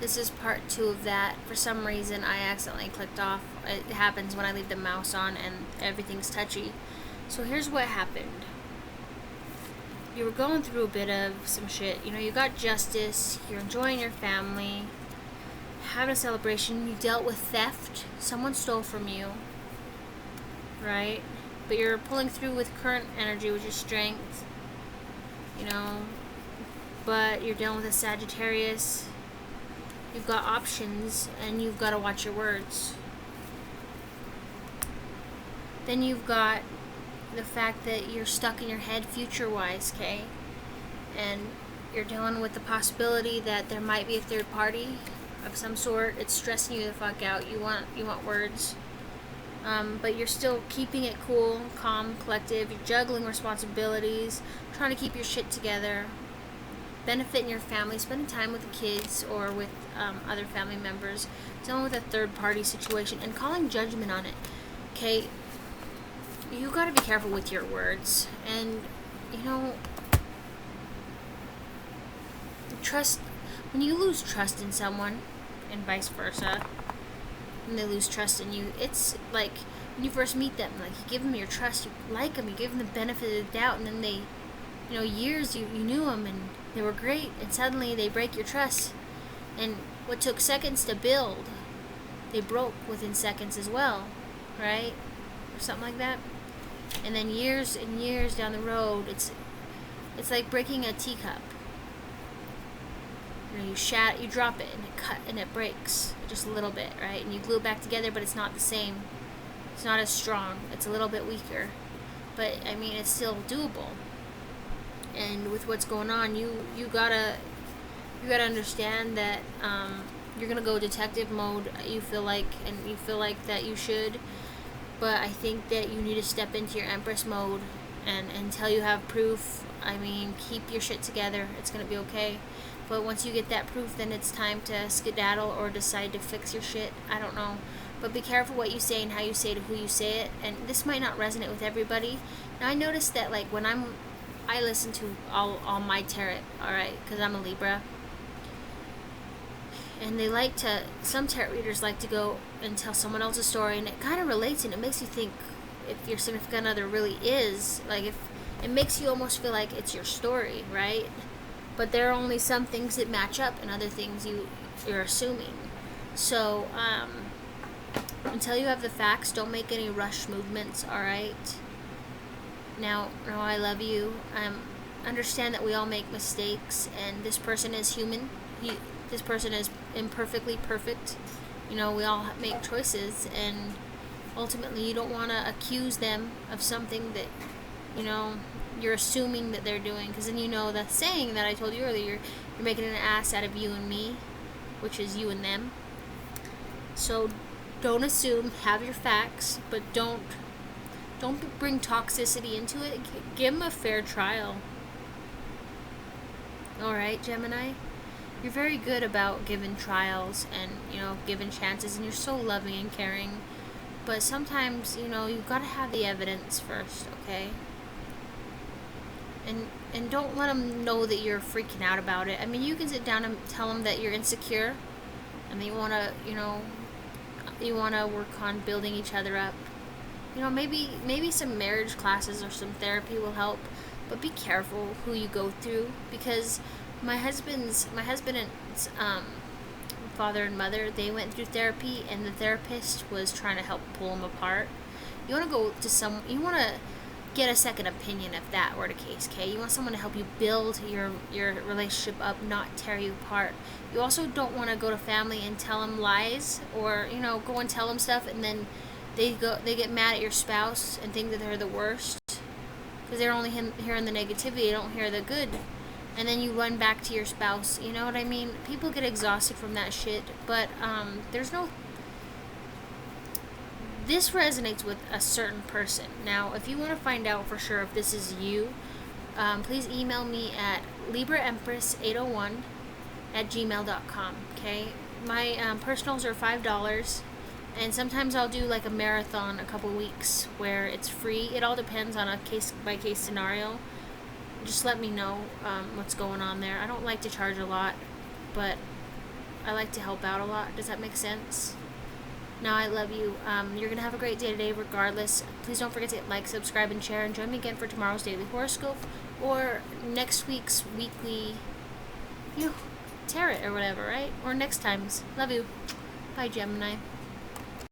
This is part 2 of that. For some reason, I accidentally clicked off. It happens when I leave the mouse on and everything's touchy. So here's what happened. You were going through a bit of some shit. You know, you got justice. You're enjoying your family. Having a celebration. You dealt with theft. Someone stole from you. Right? But you're pulling through with current energy, which is strength. You know. But you're dealing with a Sagittarius. You've got options, and you've got to watch your words. Then you've got the fact that you're stuck in your head future-wise, okay? And you're dealing with the possibility that there might be a third party of some sort. It's stressing you the fuck out. You want words. But you're still keeping it cool, calm, collective. You're juggling responsibilities, trying to keep your shit together. Benefiting your family, spending time with the kids or with other family members, dealing with a third party situation, and calling judgment on it. Okay, you gotta be careful with your words, and you know, trust. When you lose trust in someone, and vice versa, and they lose trust in you, it's like when you first meet them, like you give them your trust, you like them, you give them the benefit of the doubt, and then they, you know, years you knew them and they were great, and suddenly they break your trust. And what took seconds to build, they broke within seconds as well, right? Or something like that. And then years and years down the road, it's like breaking a teacup. You know, you drop it and it breaks just a little bit, right? And you glue it back together, but it's not the same. It's not as strong. It's a little bit weaker, but I mean, it's still doable. And with what's going on, you gotta understand that you're gonna go detective mode. You feel like that you should, but I think that you need to step into your Empress mode, and until you have proof, I mean, keep your shit together. It's gonna be okay. But once you get that proof, then it's time to skedaddle or decide to fix your shit. I don't know. But be careful what you say and how you say it, to who you say it. And this might not resonate with everybody. Now I noticed that, like, when I listen to all my tarot, alright, because I'm a Libra. And some tarot readers like to go and tell someone else's story, and it kind of relates, and it makes you think if your significant other really is, like, if it makes you almost feel like it's your story, right? But there are only some things that match up, and other things you're assuming. So, until you have the facts, don't make any rush movements, alright? Now, I love you. Understand that we all make mistakes, and this person is human. This person is imperfectly perfect. You know, we all make choices, and ultimately you don't want to accuse them of something that, you know, you're assuming that they're doing, because then, you know, the saying that I told you earlier, you're making an ass out of you and me, which is you and them. So don't assume, have your facts, but don't bring toxicity into it. Give them a fair trial. Alright, Gemini? You're very good about giving trials and, you know, giving chances, and you're so loving and caring. But sometimes, you know, you've got to have the evidence first, okay? And don't let them know that you're freaking out about it. I mean, you can sit down and tell them that you're insecure, and that you want to work on building each other up. You know, maybe some marriage classes or some therapy will help, but be careful who you go through, because my husband's father and mother, they went through therapy, and the therapist was trying to help pull them apart. You want to go to you want to get a second opinion if that were the case, okay? You want someone to help you build your relationship up, not tear you apart. You also don't want to go to family and tell them lies, or, you know, go and tell them stuff, and then they get mad at your spouse and think that they're the worst, because they're only hearing the negativity, they don't hear the good, and then you run back to your spouse. You know what I mean? People get exhausted from that shit, but this resonates with a certain person. Now, if you want to find out for sure if this is you, please email me at libraempress801@gmail.com, okay? My personals are $5, and sometimes I'll do like a marathon a couple weeks where it's free. It all depends on a case-by-case scenario. Just let me know what's going on there. I don't like to charge a lot, but I like to help out a lot. Does that make sense? Now, I love you. You're going to have a great day today regardless. Please don't forget to like, subscribe, and share. And join me again for tomorrow's daily horoscope or next week's weekly tarot or whatever, right? Or next time's. Love you. Bye, Gemini.